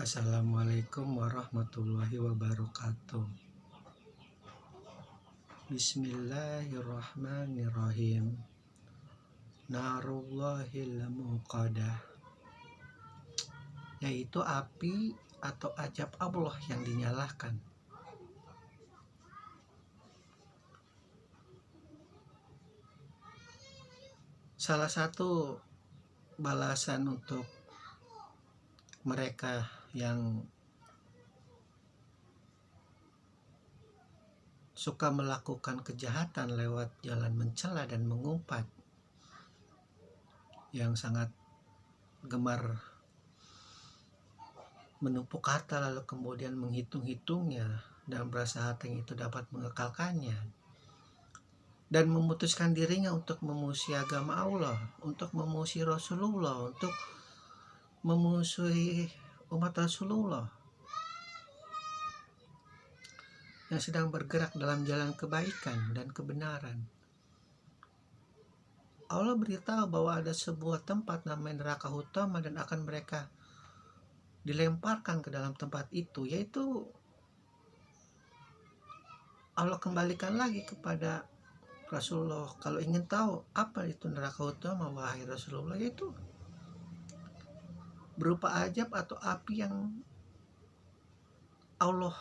Assalamualaikum warahmatullahi wabarakatuh. Bismillahirrahmanirrahim. Narullahil muqadah, yaitu api atau ajab Allah yang dinyalakan. Salah satu balasan untuk mereka yang suka melakukan kejahatan lewat jalan mencela dan mengumpat, yang sangat gemar menumpuk kata lalu kemudian menghitung-hitungnya dan berasa hati itu dapat mengekalkannya, dan memutuskan dirinya untuk memusuhi agama Allah, untuk memusuhi Rasulullah, untuk memusuhi umat Rasulullah yang sedang bergerak dalam jalan kebaikan dan kebenaran. Allah beritahu bahwa ada sebuah tempat namanya neraka utama dan akan mereka dilemparkan ke dalam tempat itu, yaitu Allah kembalikan lagi kepada Rasulullah. Kalau ingin tahu apa itu neraka utama, wahai Rasulullah, yaitu berupa ajab atau api yang Allah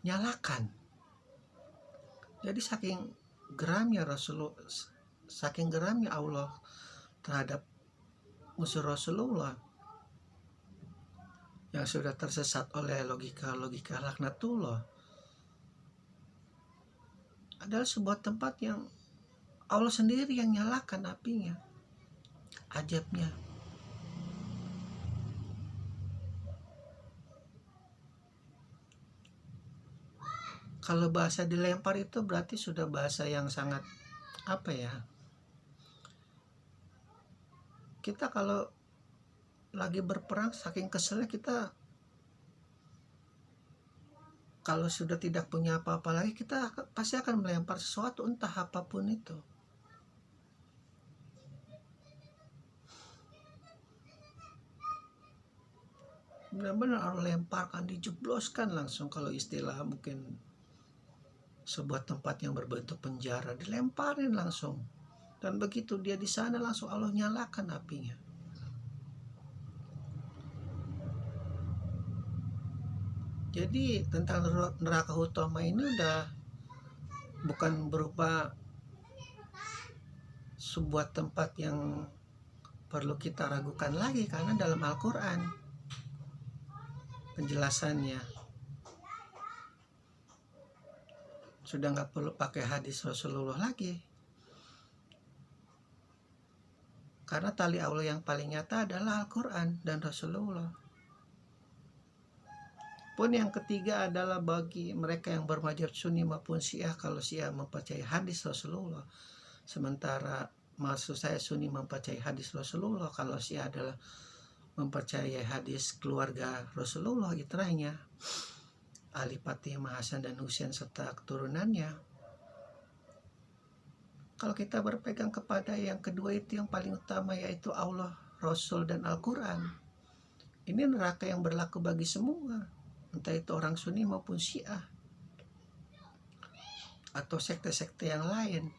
nyalakan. Jadi saking geramnya Rasulullah, saking geramnya Allah terhadap musuh Rasulullah yang sudah tersesat oleh logika laknatullah, adalah sebuah tempat yang Allah sendiri yang nyalakan apinya, ajabnya. Kalau bahasa dilempar itu berarti sudah bahasa yang sangat kita kalau lagi berperang saking keselnya kita, kalau sudah tidak punya apa-apa lagi, kita pasti akan melempar sesuatu, entah apapun itu. Benar-benar harus lemparkan, dijebloskan langsung. Kalau istilah mungkin sebuah tempat yang berbentuk penjara, dilemparin langsung, dan begitu dia di sana langsung Allah nyalakan apinya. Jadi tentang neraka utama ini udah bukan berupa sebuah tempat yang perlu kita ragukan lagi, karena dalam Al-Quran penjelasannya sudah nggak perlu pakai hadis Rasulullah lagi, karena tali Allah yang paling nyata adalah Al-Quran dan Rasulullah. Pun yang ketiga adalah bagi mereka yang bermadzhab Sunni maupun Syiah, kalau Syiah mempercayai hadis Rasulullah, sementara maksud saya Sunni mempercayai hadis Rasulullah, kalau Syiah adalah mempercayai hadis keluarga Rasulullah, itrahnya Ali, Fatimah, Hasan dan Husain serta keturunannya. Kalau kita berpegang kepada yang kedua itu, yang paling utama, yaitu Allah, Rasul, dan Al-Quran, ini neraka yang berlaku bagi semua, entah itu orang Sunni maupun Syiah atau sekte-sekte yang lain.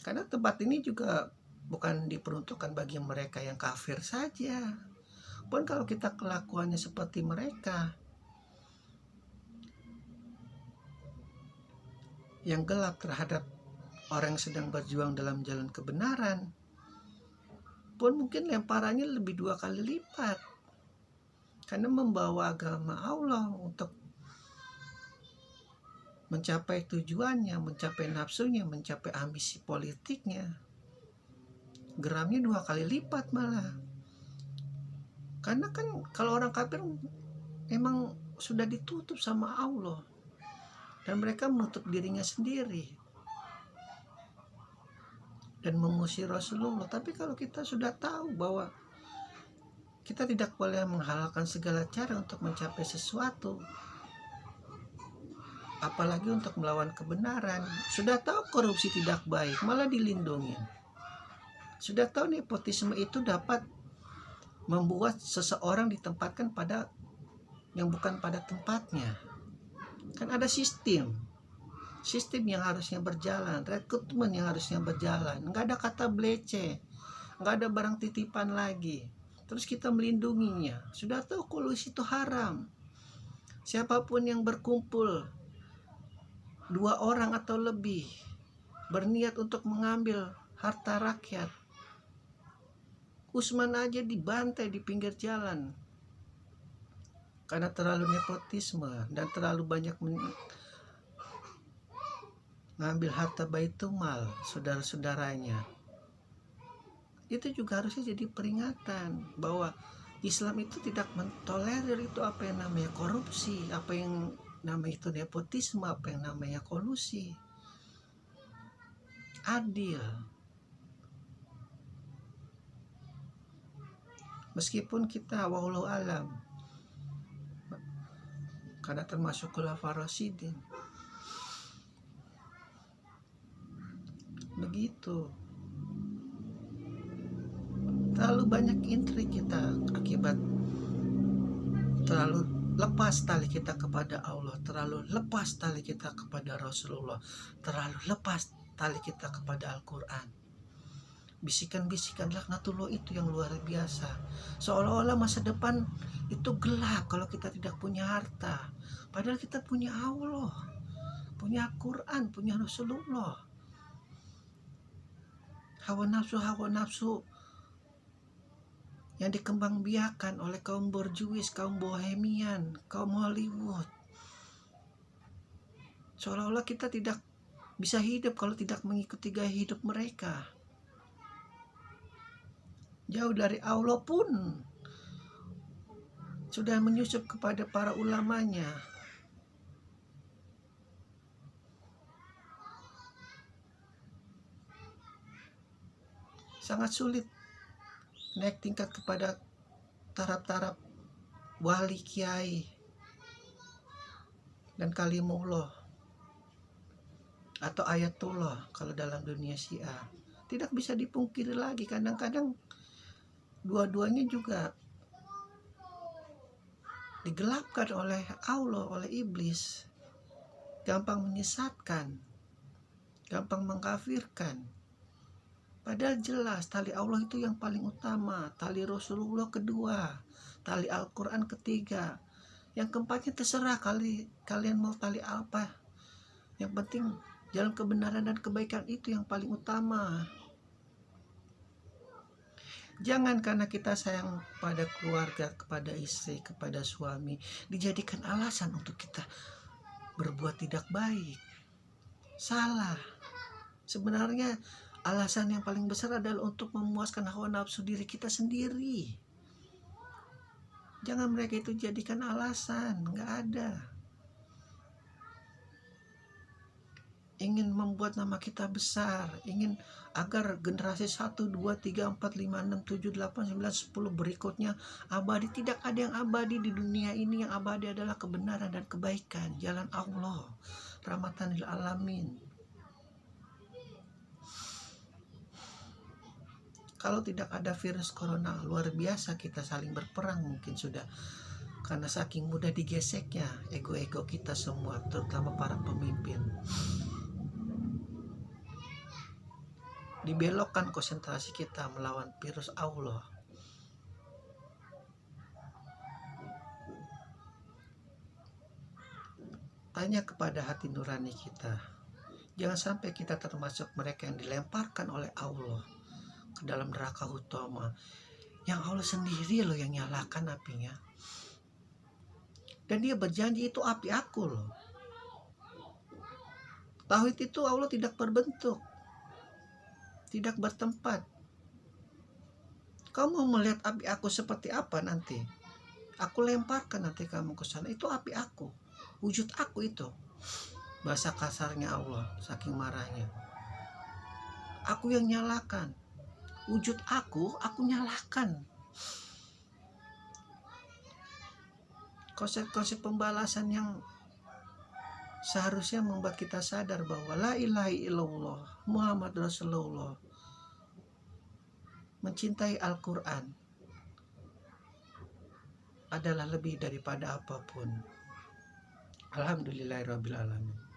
Karena tempat ini juga bukan diperuntukkan bagi mereka yang kafir saja. Pun kalau kita kelakuannya seperti mereka yang gelap terhadap orang yang sedang berjuang dalam jalan kebenaran, pun mungkin lemparannya lebih 2 kali lipat, karena membawa agama Allah untuk mencapai tujuannya, mencapai nafsunya, mencapai ambisi politiknya, geramnya 2 kali lipat malah. Karena kan kalau orang kafir memang sudah ditutup sama Allah, dan mereka menutup dirinya sendiri dan memusuhi Rasulullah. Tapi kalau kita sudah tahu bahwa kita tidak boleh menghalalkan segala cara untuk mencapai sesuatu, apalagi untuk melawan kebenaran. Sudah tahu korupsi tidak baik, malah dilindungi. Sudah tahu nepotisme itu dapat membuat seseorang ditempatkan pada yang bukan pada tempatnya. Kan ada sistem yang harusnya berjalan, rekrutmen yang harusnya berjalan. Nggak ada kata blece, nggak ada barang titipan lagi. Terus kita melindunginya. Sudah tahu kolusi itu haram. Siapapun yang berkumpul 2 orang atau lebih berniat untuk mengambil harta rakyat, Usman aja dibantai di pinggir jalan karena terlalu nepotisme dan terlalu banyak mengambil harta Baitul-Mal saudara-saudaranya. Itu juga harusnya jadi peringatan bahwa Islam itu tidak mentolerir itu apa yang namanya korupsi, apa yang namanya itu nepotisme, apa yang namanya kolusi. Adil. Meskipun kita wallahu alam karena termasuk khulafaur rasyidin, begitu. Terlalu banyak intrik kita akibat terlalu lepas tali kita kepada Allah, terlalu lepas tali kita kepada Rasulullah, terlalu lepas tali kita kepada Al-Quran. Bisikan-bisikan laknatullah itu yang luar biasa. Seolah-olah masa depan itu gelap kalau kita tidak punya harta. Padahal kita punya Allah, punya Quran, punya Rasulullah. Hawa nafsu yang dikembangbiakan oleh kaum borjuis, kaum bohemian, kaum Hollywood. Seolah-olah kita tidak bisa hidup kalau tidak mengikuti gaya hidup mereka. Jauh dari Allah pun sudah menyusup kepada para ulamanya. Sangat sulit naik tingkat kepada taraf-taraf wali kiai dan kalimullah atau ayatullah kalau dalam dunia Syiah. Tidak bisa dipungkiri lagi, kadang-kadang dua-duanya juga digelapkan oleh Allah, oleh iblis. Gampang menyesatkan, gampang mengkafirkan. Padahal jelas tali Allah itu yang paling utama, tali Rasulullah kedua, tali Al-Quran ketiga. Yang keempatnya terserah kalian mau tali apa. Yang penting jalan kebenaran dan kebaikan itu yang paling utama. Jangan karena kita sayang pada keluarga, kepada istri, kepada suami, dijadikan alasan untuk kita berbuat tidak baik. Salah. Sebenarnya alasan yang paling besar adalah untuk memuaskan hawa nafsu diri kita sendiri. Jangan mereka itu jadikan alasan, nggak ada. Ingin membuat nama kita besar, ingin agar generasi 1, 2, 3, 4, 5, 6, 7, 8, 9, 10 berikutnya abadi. Tidak ada yang abadi di dunia ini. Yang abadi adalah kebenaran dan kebaikan, jalan Allah, rahmatan lil alamin. Kalau tidak ada virus corona, luar biasa kita saling berperang mungkin sudah. Karena saking mudah digeseknya ego-ego kita semua, terutama para pemimpin. Dibelokkan konsentrasi kita melawan virus Allah. Tanya kepada hati nurani kita. Jangan sampai kita termasuk mereka yang dilemparkan oleh Allah ke dalam neraka utama. Yang Allah sendiri loh yang nyalakan apinya. Dan dia berjanji itu api aku loh. Tauhid itu Allah tidak berbentuk, tidak bertempat. Kamu mau melihat api aku seperti apa nanti? Aku lemparkan nanti kamu ke sana. Itu api aku, wujud aku itu. Bahasa kasarnya Allah, saking marahnya. Aku yang nyalakan. Wujud aku nyalakan. Konsep-konsep pembalasan yang seharusnya membuat kita sadar bahwa la ilaha illallah Muhammad Rasulullah, mencintai Al-Quran, adalah lebih daripada apapun. Alhamdulillahirabbil alamin.